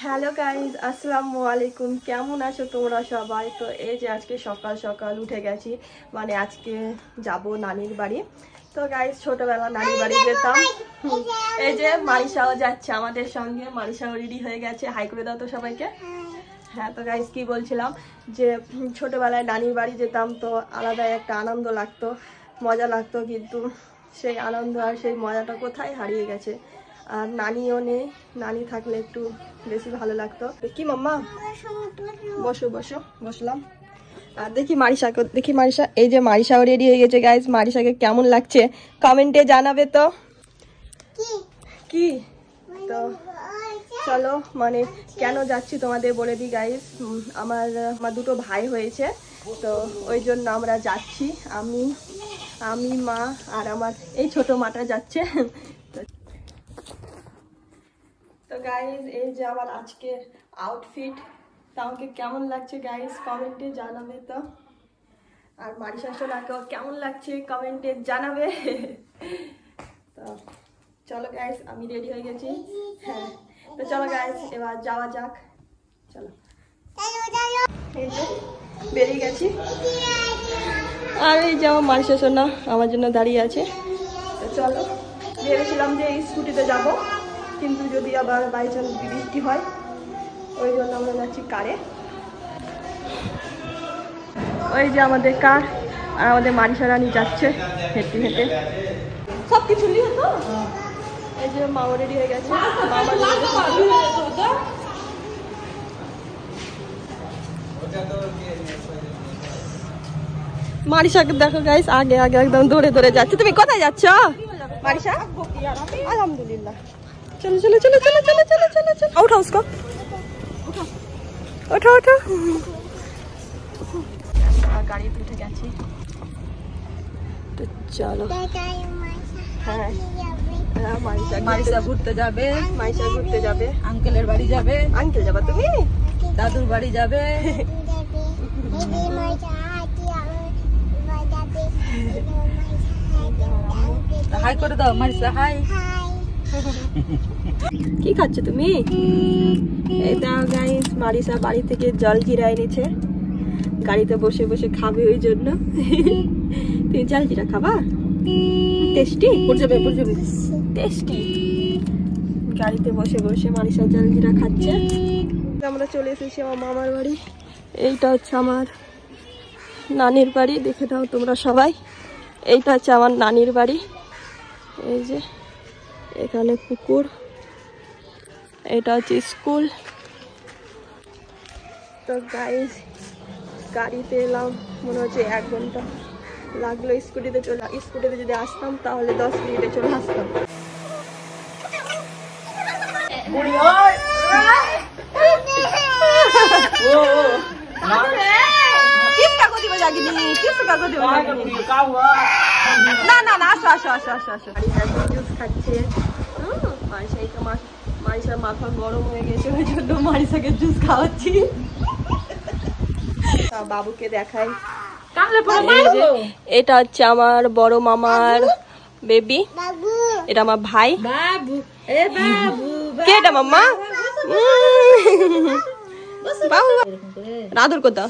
Hello guys, আসসালামু আলাইকুম। কেমন আছো তোমরা সবাই? তো এই যে আজকে সকাল সকাল উঠে গেছি, মানে আজকে যাব নানির বাড়ি। তো গাইজ ছোটবেলা নানির বাড়ি যেতাম। এই যে মারিসাও যাচ্ছে আমাদের সঙ্গে, মারিসাও রেডি হয়ে গেছে। হাই করে দাও তো সবাইকে। হ্যাঁ, তো গাইজ কি বলছিলাম যে ছোটবেলায় নানির বাড়ি যেতাম, তো আলাদাই একটা আনন্দ লাগতো, মজা লাগতো, কিন্তু সেই আনন্দ আর সেই মজাটা কোথায় হারিয়ে গেছে। আর নানিও নেই, নানি থাকলে একটু বেশি ভালো লাগতো। কি মাম্মা, বসো বসো। বসলাম। আর দেখি মারিসাকে, দেখি মারিসা, এই যে মারিসাও রেডি হয়ে গেছে গাইজ। মারিসাকে কেমন লাগছে কমেন্টে জানাবে তো। কি তো চলো, মানে কেন যাচ্ছি তোমাদের বলে দিই গাইজ। আমার দুটো ভাই হয়েছে, তো ওই জন্য আমরা যাচ্ছি। আমি মা আর আমার এই ছোট মাটা যাচ্ছে। তো গাইজ এই যে আমার আজকের আউটফিট, তা আমাকে কেমন লাগছে গাইজ কমেন্টে জানাবে তো। আর মারিসা সোনাকেও কেমন লাগছে কমেন্টে জানাবে। তো চলো গাইজ, আমি রেডি হয়ে গেছি। হ্যাঁ, তো চলো গাইজ এবার যাওয়া যাক। চলো, এই যে বেরিয়ে গেছি। আর এই যে আমার মারিসা সোনা আমার জন্য দাঁড়িয়ে আছে। তো চলো, ভেবেছিলাম যে স্কুটিতে যাব, কিন্তু যদি আবার বাই চান্স বৃষ্টি হয়, ওই জন্য আমরা যাচ্ছি কারে। ওই যে আমাদের কার, আর আমাদের মারিসা রানী যাচ্ছে হেঁটে হেঁটে। সব কিছু নিয়ে তো এই যে মা রেডি হয়ে গেছে। মারিসাকে দেখো গাইস, আগে আগে একদম দৌড়ে দৌড়ে যাচ্ছে। তুমি কোথায় যাচ্ছ মারিসা? আলহামদুলিল্লাহ। চলো চলো চলো চলো চলো চলো চলো চলো, উঠো उसको, ওঠো ওঠো। গাড়িতে উঠে গেছি, তো চলো। হ্যাঁ, মারিসা ঘুরতে যাবে, মারিসা ঘুরতে যাবে, আঙ্কেলের বাড়ি যাবে। আঙ্কেল যাবা তুমি? দাদুর বাড়ি যাবে। হাই করে দাও মারিসা, হাই। কি খাচ্ছ তুমি? এটা গাইস মারিসা বাড়ি থেকে জল জিরা এনেছে, গাড়িতে বসে বসে খাবে ওই জন্য। তুমি জল জিরা খাবা? Tasty tasty. গাড়িতে বসে বসে মারিসা জল জিরা খাচ্ছে। আমরা চলে এসেছি আমার মামার বাড়ি। এইটা হচ্ছে আমার নানির বাড়ি, দেখে দাও তোমরা সবাই। এইটা হচ্ছে আমার নানির বাড়ি। এই যে এখানে পুকুর, এটা হচ্ছে স্কুল। তো গাইস গাড়িতে এলাম, মনে হচ্ছে 1 ঘন্টা লাগলো। স্কুটিতে যদি আসতাম তাহলে 10 মিনিটে চলে আসতাম। না না না, আসো আসো আসো আসো আসো। জুস খাচ্ছে। মারিসার মাথা গরম হয়ে গেছে, ওই জন্য মারিসাকে জুস খাওয়াচ্ছি। বাবুকে দেখাই, এটা হচ্ছে আমার বড় মামার বেবি, এটা আমার ভাই। কে এটা মাম্মা? বাবু আদর কোথাও।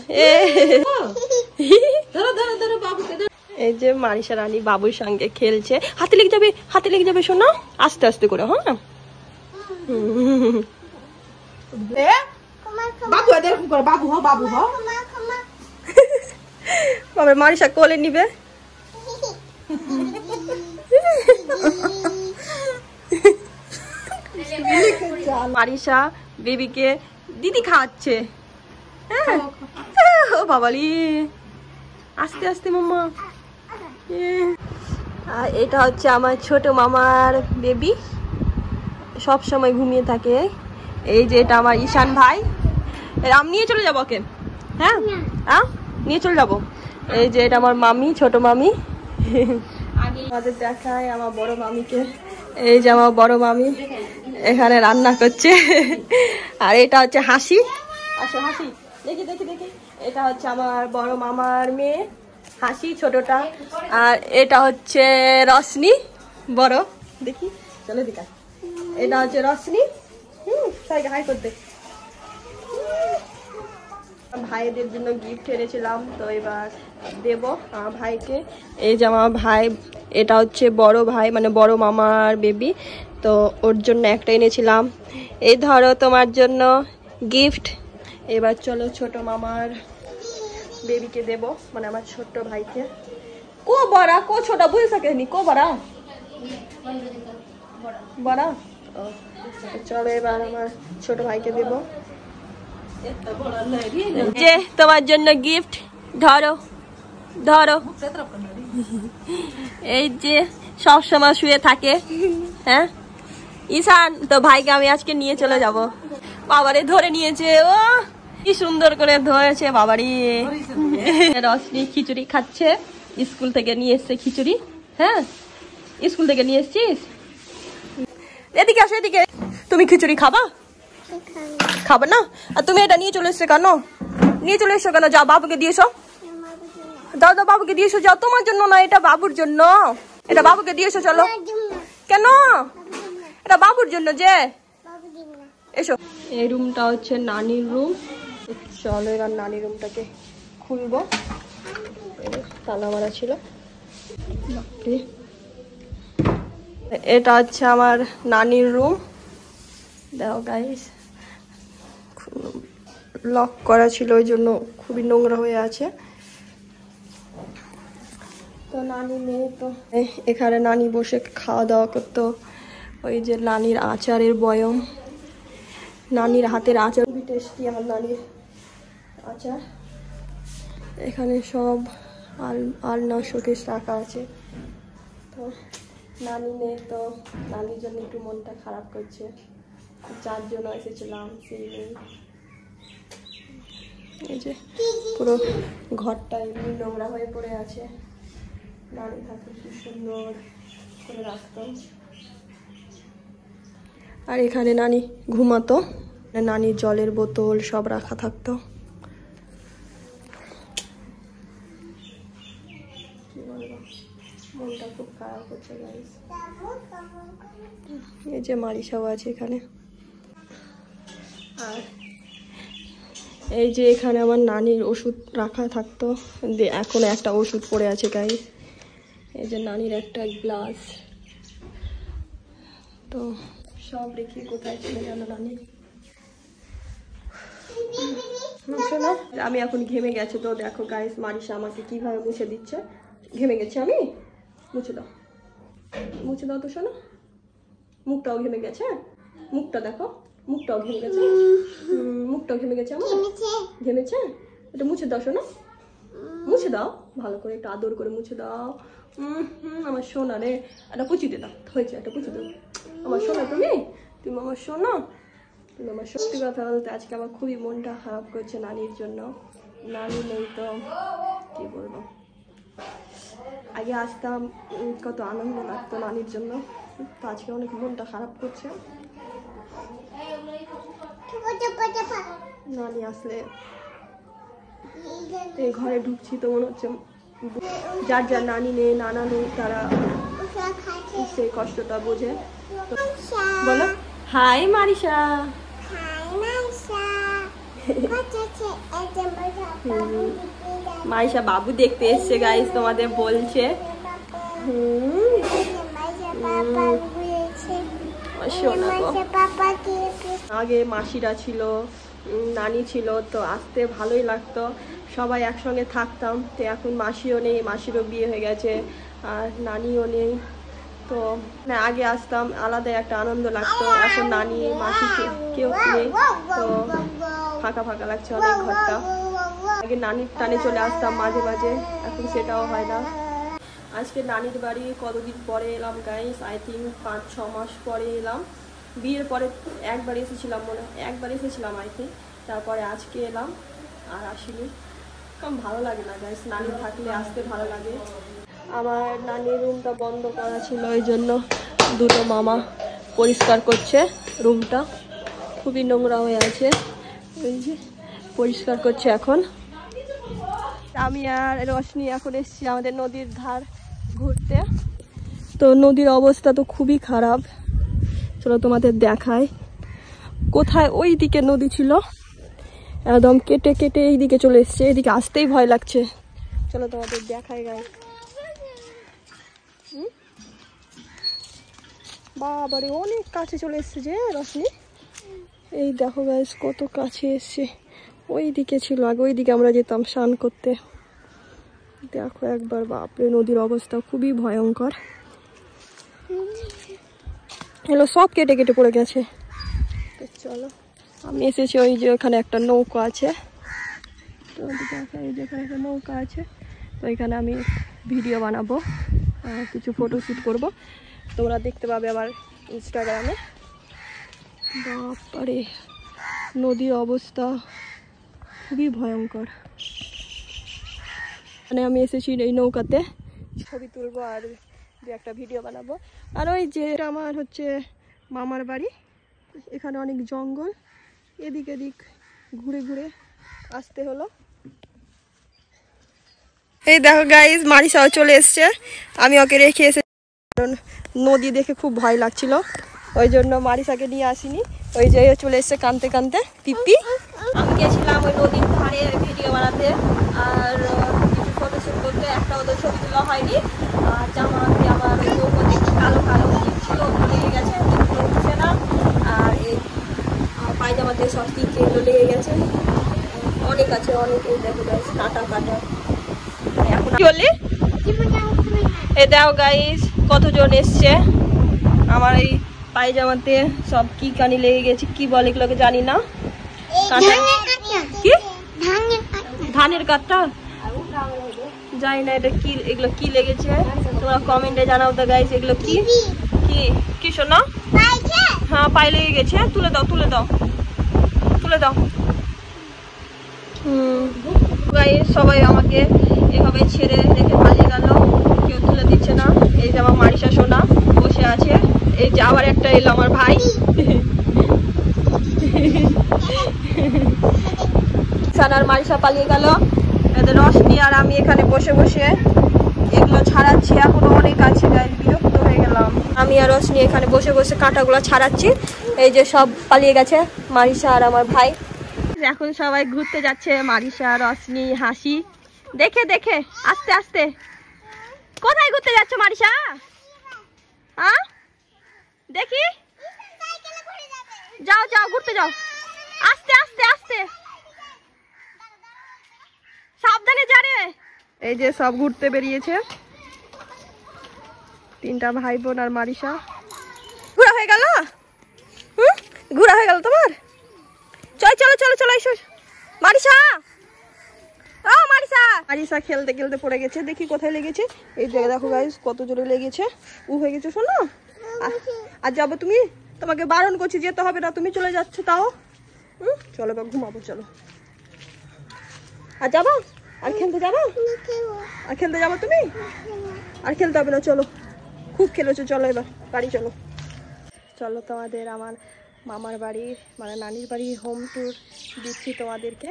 এই যে মারিসা রানী বাবুর সঙ্গে খেলছে। হাতে লেগে যাবে, হাতে লেগে যাবে শোনা, আস্তে আস্তে করে। হ্যাঁ, বাবা মারিসা কোলে নিবে। মারিসা বেবিকে দিদি খাওয়াচ্ছে। হ্যাঁ, ও বাবালি, আস্তে আস্তে মাম্মা। আর এটা হচ্ছে আমার ছোট মামার বেবি, সব সময় ঘুমিয়ে থাকে। এই যে এটা আমার ঈশান ভাই, আমি নিয়ে চলে যাবো ওকে। হ্যাঁ হ্যাঁ, নিয়ে চলে যাবো। এই যে এটা আমার মামি, ছোট মামি। আমাদের দেখায় আমার বড় মামিকে। এই যে আমার বড় মামি এখানে রান্না করছে। আর এটা হচ্ছে হাসি, আসো হাসি, দেখি দেখি দেখি। এটা হচ্ছে আমার বড় মামার মেয়ে হাসি, ছোটটা। আর এটা হচ্ছে রশনি, বড়। দেখি চলো দিকা, এটা হচ্ছে রশনি। সবাইকে হাই করতে, ভাইদের জন্য গিফট এনেছিলাম, তো এবার দেব আমার ভাইকে। এই যে আমার ভাই, এটা হচ্ছে বড় ভাই, মানে বড় মামার বেবি, তো ওর জন্য একটা এনেছিলাম। এই ধরো তোমার জন্য গিফট। এবার চলো ছোট মামার বেবিকে দেব, মানে আমার ছোট্ট ভাইকে। কো বড়া কো ছোট বুঝে সকেনি, কো বড়া বড়া। চলো এবার আমার ছোট ভাইকে দেব। যে তোমার জন্য গিফট, ধরো ধরো। এই যে সব সময় শুয়ে থাকে, হ্যাঁ ঈশান, তো ভাইকে আমি আজকে নিয়ে চলে যাব। বাবারে ধরে নিয়েছে, ও কি সুন্দর করে ধরেছে বাবারি। রশনি খিচুড়ি খাচ্ছে, স্কুল থেকে নিয়ে এসছে খিচুড়ি। হ্যাঁ স্কুল থেকে নিয়ে এসছিস? এদিকে আসো, এদিকে। তুমি খিচুড়ি খাবা? খাবে না? আর তুমি এটা নিয়ে চলে এসছো কেন? নিয়ে চলে এসছো কেন? যাও বাবুকে দিয়ে এসো। দাও দাও বাবুকে দিয়ে এসো, যাও। তোমার জন্য না, এটা বাবুর জন্য। এটা বাবুকে দিয়ে এসো, চলো। কেন? এটা বাবুর জন্য যে। এসো। এই রুমটা হচ্ছে নানির রুম। চলো এবার নানির রুমটাকে খুলবো। তালা মারা ছিল। এটা হচ্ছে আমার নানির রুম। দেখো গাইস, লক করা ছিল, ওই জন্য খুবই নোংরা হয়ে আছে। তো নানি নেই, তো এখানে নানি বসে খাওয়া দাওয়া করতো। ওই যে নানির আচারের বয়ম, নানির হাতের আচার খুবই টেস্টি আমার নানির আচার। এখানে সব আলনা শোকেস রাখা আছে। তো নানি নেই, তো নানির জন্য একটু মনটা খারাপ করছে। যার জন্য এসেছিলাম সেই নেই। এই যে পুরো ঘরটা এমনি নোংরা হয়ে পড়ে আছে। নানি থাকলে কি সুন্দর করে রাখতো। আর এখানে নানি ঘুমাতো, নানির জলের বোতল সব রাখা থাকতো। কি বলবো, মনটা খুব খারাপ হচ্ছে গাইস। এই যে মারিসাও আছে এখানে। আর এই যে এখানে আমার নানির ওষুধ রাখা থাকতো, এখন একটা ওষুধ পড়ে আছে গাইস। এই যে নানির একটা গ্লাস, তো সব রেখে কোথায় ছিল জানো নানি? শোনো, আমি এখন ঘেমে গেছে, তো দেখো গাইস মারিসা আমাকে কিভাবে মুছে দিচ্ছে। ঘেমে গেছে আমি, মুছে দাও, মুছে দাও তো শোনো। মুখটাও ঘেমে গেছে, মুখটা দেখো, মুখটাও ঘেমে গেছে। মুখটাও ঘেমে গেছে আমার, ঘেমেছে। এটা মুছে দাও শোনো, মুছে দাও ভালো করে, একটু আদর করে মুছে দাও। আমার সোনা রে, একটা পুচিতে দাও, হয়েছে, একটা পুচি দাও। আমার সোনা, তুমি তুমি আমার সোনা, তুমি আমার। সত্যি কথা বলতে আজকে আমার খুবই মনটা খারাপ করছে নানির জন্য। নানি নেই, তো কি বলবো। আগে আসতাম, কত আনন্দ লাগতো নানির জন্য, তো আজকে অনেক মনটা খারাপ করছে। নানি আসলে এই ঘরে ঢুকছি তো মনে হচ্ছে যার যার নানি নেই, নানা নেই, তারা সেই কষ্টটা বোঝে। বলো হাই মারিসা। মারিসা বাবু দেখতে এসছে গাইস, তোমাদের বলছে। আগে মাসিরা ছিল, নানি ছিল, তো আসতে ভালোই লাগতো, সবাই একসঙ্গে থাকতাম। তো এখন মাসিও নেই, মাসিরও বিয়ে হয়ে গেছে, আর নানিও নেই। তো আগে আসতাম, আলাদা একটা আনন্দ লাগতো। এখন নানি মাসি কেউ নেই, তো ফাঁকা ফাঁকা লাগছে অনেক ঘরটা। আগে নানির টানে চলে আসতাম মাঝে মাঝে, এখন সেটাও হয় না। আজকে নানির বাড়ি কতদিন পরে এলাম গাইস, আই থিঙ্ক 5-6 মাস পরে এলাম। বিয়ের পরে একবার এসেছিলাম, মনে হয় একবার এসেছিলাম আই থিঙ্ক, তারপরে আজকে এলাম, আর আসিনি। কম ভালো লাগে না গাইস, নানি থাকলে আসতে ভালো লাগে। আমার নানির রুমটা বন্ধ করা ছিল, ওই জন্য দুটো মামা পরিষ্কার করছে রুমটা, খুবই নোংরা হয়ে আছে। ওই যে পরিষ্কার করছে এখন। আমি আর রশনি এখন এসেছি আমাদের নদীর ধার ঘুরতে। তো নদীর অবস্থা তো খুবই খারাপ, চলো তোমাদের দেখায়। কোথায় ওই দিকে নদী ছিল, একদম কেটে কেটে এইদিকে চলে এসছে, এইদিকে আসতেই ভয় লাগছে। চলো তোমাদের দেখাই গাইস। বাবারে অনেক কাছে চলে এসছে যে রশ্মি, এই দেখো গাইস কত কাছে এসছে। ওই দিকে ছিল আগে, ওই দিকে আমরা যেতাম স্নান করতে। দেখো একবার, বাপরে নদীর অবস্থা খুবই ভয়ঙ্কর। এগুলো সব কেটে কেটে পড়ে গেছে। তো চলো, আমি এসেছি ওই যে ওখানে একটা নৌকা আছে, তো এই যেখানে একটা নৌকা আছে, তো এখানে আমি ভিডিও বানাবো, কিছু ফটোশ্যুট করব, তোমরা দেখতে পাবে আমার ইনস্টাগ্রামে। বাবারে নদীর অবস্থা খুবই ভয়ঙ্কর। মানে আমি এসেছি এই নৌকাতে, ছবি তুলবো আর একটা ভিডিও বানাবো। আর ওই যে আমার হচ্ছে মামার বাড়ি, এখানে অনেক জঙ্গল, এদিক এদিক ঘুরে ঘুরে আসতে হলো। এই দেখো গাইজ, মারিসাও চলে এসছে, আমি ওকে রেখে এসেছি কারণ নদী দেখে খুব ভয় লাগছিল, ওই জন্য মারিসাকে নিয়ে আসিনি। ওই যে চলে এসছে কানতে কানতে পিপি। আমি গেছিলাম ওই নদীর ধারে ভিডিও বানাতে আর কিছু ফটোশ্যুট করতে, একটা ওদের ছবি তোলা হয়নি। আর জামাতে আমার ওই নৌকো দেখি কালো কালো ছিল, লেগে গেছে, উঠছে না। আর এই পায়জামাতে সব পিপি এগুলো লেগে গেছে, অনেক আছে অনেক। এই দেখো গাইজ কাটা কাটা। এখন কি বললি? এই দেখো গাইজ কতজন এসছে, আমার এই পায়জামাতে সব কি কানি লেগে গেছে, কি বলে এগুলোকে জানি না। কি ধানের কাঠটা জানি না, এটা কি, এগুলো কি লেগেছে তোমরা কমেন্টে জানাও তো গাইজ। এগুলো কি কি কি শোনো? হ্যাঁ পায়ে লেগে গেছে, তুলে দাও তুলে দাও তুলে দাও। গাইজ সবাই আমাকে এভাবে ছেড়ে রেখে পালিয়ে গেল, কেউ তুলে দিচ্ছে না। এই যে আমার মারিসা সোনা বসে আছে, এই যে আবার একটা এলো আমার ভাই। সানার মারিসা পালিয়ে গেল, এদের রশনি আর আমি এখানে বসে বসে এগুলো ছাড়াচ্ছি। এখনো অনেক আছে গাইজ, বিরক্ত হয়ে গেলাম। আমি আর রশনি এখানে বসে বসে কাঁটাগুলো ছাড়াচ্ছি। এই যে সব পালিয়ে গেছে মারিসা আর আমার ভাই। এখন সবাই ঘুরতে যাচ্ছে, মারিসা রশনি হাসি দেখে দেখে আস্তে আস্তে। কোথায় ঘুরতে যাচ্ছ মারিসা? হ্যাঁ দেখি, যাও যাও ঘুরতে যাও, আস্তে আস্তে আস্তে, সাবধানে যা রে। এই যে সব ঘুরতে বেরিয়েছে, তিনটা ভাই বোন আর মারিসা। ঘোরা হয়ে গেল, ঘোরা হয়ে গেল তোমার। চল চলো চলো চলো এসো মারিসা। ও মারিসা, মারিসা খেলতে খেলতে পড়ে গেছে, দেখি কোথায় লেগেছে। এই জায়গায় দেখো গাইস কত জোরে লেগেছে, হয়ে গেছে শোনো। আর যাবো তুমি, তোমাকে বারণ করছি যেতে হবে না, তুমি চলে যাচ্ছ তাও। চলো বা ঘুমাবো চলো। আর যাবো, আর খেলতে যাবো, আর খেলতে যাবো তুমি, আর খেলতে হবে না চলো, খুব খেলেছো চলো এবার বাড়ি চলো। চলো তোমাদের আমার মামার বাড়ি মানে নানির বাড়ি হোম ট্যুর দিচ্ছি তোমাদেরকে,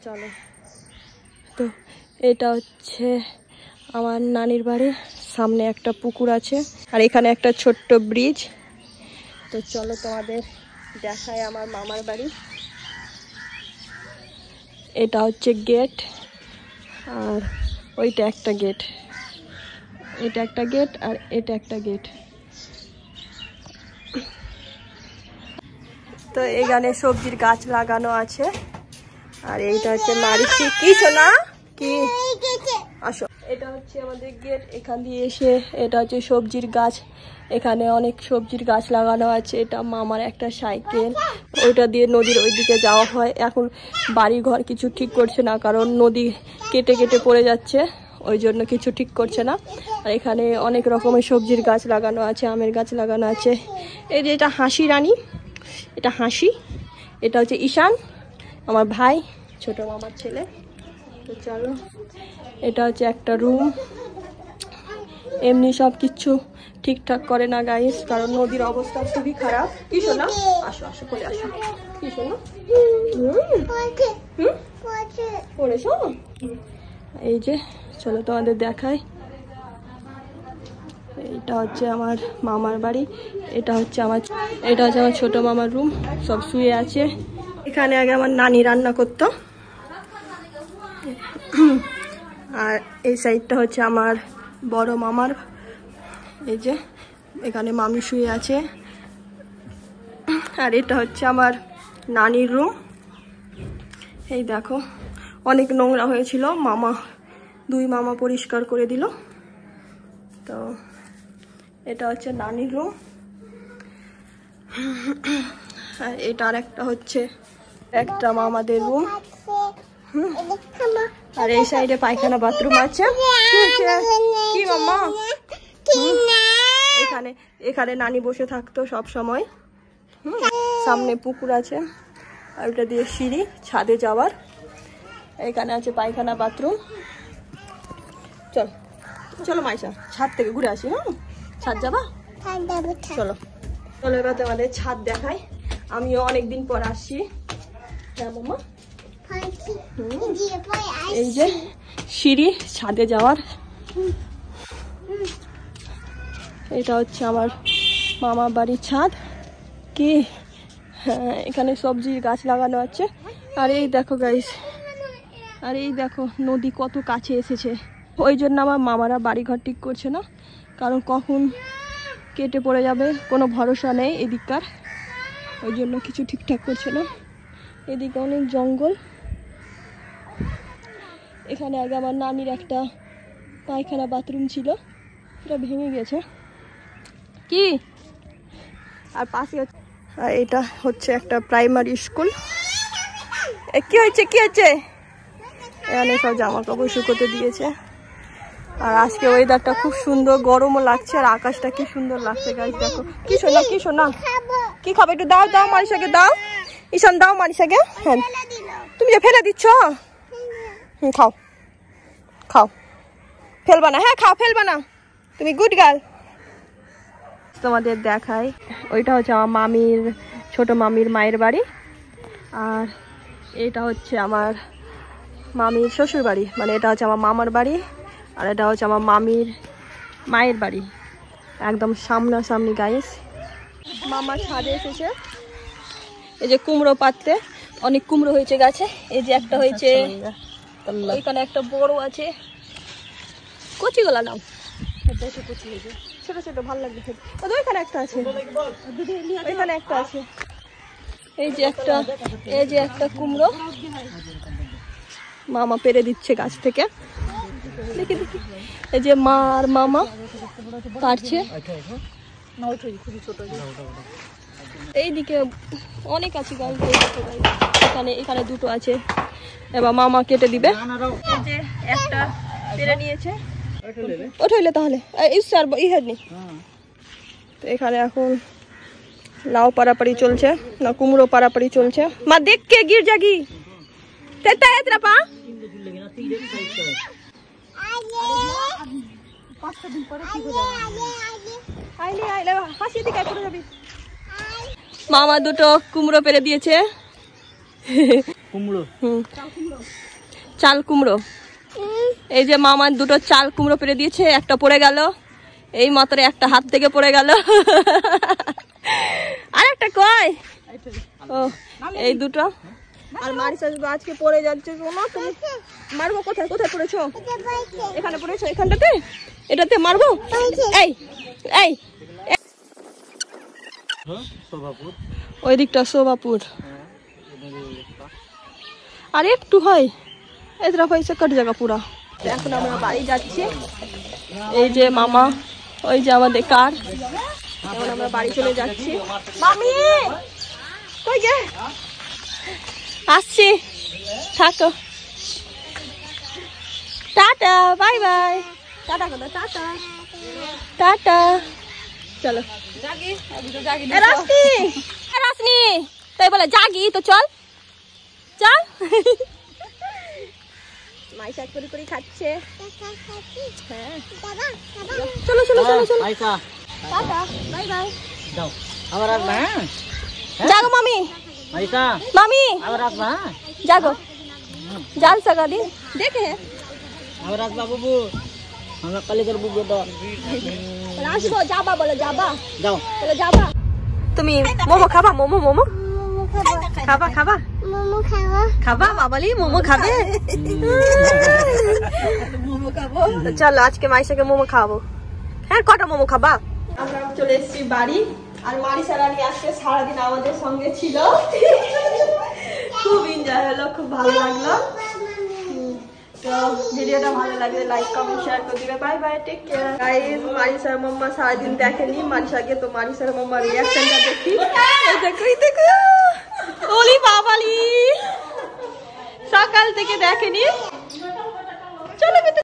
চলো। তো এটা হচ্ছে আমার নানির বাড়ি, সামনে একটা পুকুর আছে আর এখানে একটা ছোট্ট ব্রিজ। তো চলো তোমাদের দেখায় আমার মামার বাড়ি। এটা হচ্ছে গেট, আর ওইটা একটা গেট, এটা একটা গেট আর এটা একটা গেট। তো এখানে সবজির গাছ লাগানো আছে, আর এইটা হচ্ছে মারিসি। কি শোনা কি আসো, এটা হচ্ছে আমাদের গেট। এখান দিয়ে এসে এটা হচ্ছে সবজির গাছ, এখানে অনেক সবজির গাছ লাগানো আছে। এটা মামার একটা সাইকেল, ওইটা দিয়ে নদীর ওইদিকে যাওয়া হয়। এখন বাড়ি ঘর কিছু ঠিক করছে না, কারণ নদী কেটে কেটে পড়ে যাচ্ছে, ওই জন্য কিছু ঠিক করছে না। আর এখানে অনেক রকমের সবজির গাছ লাগানো আছে, আমের গাছ লাগানো আছে। এই যে এটা হাসি রানী, এটা হাসি, এটা হচ্ছে ঈশান আমার ভাই, ছোট মামার ছেলে। তো চলো, এটা হচ্ছে একটা রুম। এমনি সব কিছু ঠিকঠাক করে না গাইস, কারণ নদীর অবস্থা খুবই খারাপ। কি শোনা, আসো আসো করে আসো। কি শোনা, পড়েছো? এই যে চলো তোমাদের দেখাই, এটা হচ্ছে আমার মামার বাড়ি, এটা হচ্ছে আমার ছোট মামার রুম, সব শুয়ে আছে। এখানে আগে আমার নানি রান্না করতো, আর এই সাইডটা হচ্ছে আমার বড় মামার। এই যে এখানে মামি শুয়ে আছে, আর এটা হচ্ছে আমার নানির রুম। এই দেখো অনেক নোংরা হয়েছিল, দুই মামা পরিষ্কার করে দিল। তো এটা হচ্ছে নানির রুম, আর এটা আর একটা হচ্ছে একটা মামাদের রুম। আর এই সাইডে পায়খানা বাথরুম আছে। কি মামা? এখানে নানি বসে থাকতো সব সময়। সামনে পুকুর আছে, আর ওটা দিয়ে সিঁড়ি ছাদে যাওয়ার। এখানে আছে পায়খানা বাথরুম। চলো মাইশা, ছাদ থেকে ঘুরে আসি। ছাদ যাবা? চলো চলো, এবার তোমাদের ছাদ দেখাই। আমিও অনেকদিন পর আসছি। হ্যাঁ মামা, এই যে সিঁড়ি ছাদে যাওয়ার। এটা হচ্ছে আমার মামার বাড়ির ছাদ। কি হ্যাঁ, এখানে সবজির গাছ লাগানো আছে। আর এই দেখো গাইস, আর এই দেখো নদী কত কাছে এসেছে। ওই জন্য আমার মামারা বাড়িঘর ঠিক করছে না, কারণ কখন কেটে পড়ে যাবে কোনো ভরসা নেই এদিককার। ওই জন্য কিছু ঠিকঠাক করছে না। এদিকে অনেক জঙ্গল। এখানে আগে আমার নানির একটা পায়খানা বাথরুম ছিল, এটা ভেঙে গেছে। কি আর পাশে আর এটা হচ্ছে একটা প্রাইমারি স্কুল। কি হয়েছে কি হয়েছে? এখানে সব জামা কাপড় শুকোতে দিয়েছে। আর আজকে ওয়েদারটা খুব সুন্দর, গরমও লাগছে, আর আকাশটা কি সুন্দর লাগছে গাইস। দেখো কি শোনা, কি শোনা, কি খাবে? একটু দাও দাও মারিসাকে দাও, ঈশান দাও মারিসাকে। হ্যাঁ তুমি যে ফেলে দিচ্ছ। খাও খাও, ফেলবা না। হ্যাঁ খাও, ফেলবা না, তুমি গুড গার্ল। তোমাদের দেখাই, ওইটা হচ্ছে আমার মামির, ছোট মামির মায়ের বাড়ি। আর এটা হচ্ছে আমার মামির শ্বশুর বাড়ি, মানে এটা হচ্ছে আমার মামার বাড়ি, আর এটা হচ্ছে আমার মামির মায়ের বাড়ি। একদম সামনাসামনি গাইস। মামা ছাদে এসেছে, এই যে কুমড়ো পাততে, অনেক কুমড়ো হয়েছে গাছে। এই যে একটা হয়েছে, এখানে একটা বড় আছে। কচি গোলা নাও, ছোট ছোট ভালো লাগবে খেতে। ওইখানে একটা আছে, ওইখানে একটা আছে। এই যে একটা কুমড়ো মামা পেরে দিচ্ছে গাছ থেকে। দেখি দেখি, এই যে মা আর মামা কাটছে। এইদিকে অনেক আছে গাছ, এখানে দুটো আছে। এবার মামা কেটে দিবে। এই যে একটা পেরে নিয়েছে, ওটা হইলে তাহলে তো এখানে এখন লাউ পাড়াপাড়ি চলছে, না কুমড়ো পাড়াপাড়ি চলছে। মা দেখ কে গির জাগি পা। মামা দুটো কুমড়ো পেরে দিয়েছে। চাল কুমড়ো, এই যে মামা দুটো চাল কুমড়ো পেরে দিয়েছে। একটা পড়ে গেল, এই মাত্র একটা হাত থেকে পড়ে গেল। আর একটা কয়, ও এই দুটো। আর মারিসা আজকে পড়ে যাচ্ছে। তুমি মারবো? কোথায় কোথায় পড়েছো? এখানে পড়েছো, এখানটাতে, এটাতে মারবো। এই এই ওই দিকটা শোভাপুর। আর একটু হয় এই तरफ ऐसे कट जाएगा पूरा। এখন আমরা বাড়ি যাচ্ছি। এই যে মামা, ওই যে আমাদের কার। এখন আমরা বাড়ি চলে যাচ্ছি। মামি কই গে? আসছি, থাকো। Tata, bye bye. টাটা কথা, টাটা টাটা। চলো জাগি, अभी तो जागी। রাসনি তাই বলে জাগি, তো চল চল। মাইশা করে করে খাচ্ছে। হ্যাঁ চলো চলো চলো চলো। Maisha tata, bye bye. যাও আবার আসবা। হ্যাঁ जागो मामी। माइसा मामी আবার আসবা। जागो जाल सगा दिन देखे আবার আসবা বাবু। আমরা কলেজের বুবু তো আসো। যাবা বলে, যাবা, যাও তাহলে যাবা। তুমি মোমো খাবা? মোমো মোমো খাবা? খাবা খাবা বাবালি মোমো খাবে? মোমো খাবো। চলো আজকে মাইশাকে মোমো খাবো। হ্যাঁ কটা মোমো খাবা? আমরা চলে এসেছি বাড়ি আর মারিসা রানী আজকে সারাদিন আমাদের সঙ্গে ছিল, খুব এনজয় হলো, খুব ভালো লাগলো। তো ভিডিওটা ভালো লাগলে লাইক কমেন্ট শেয়ার করে দিবে। Bye bye, take care. Guys মারিসার মাম্মা সারাদিন দেখেনি মারিসাকে, তো মারিসার মাম্মার রিয়াকশনটা দেখি। এই দেখো এই দেখো, ওলি বাবালি সকাল থেকে দেখেনি। চলো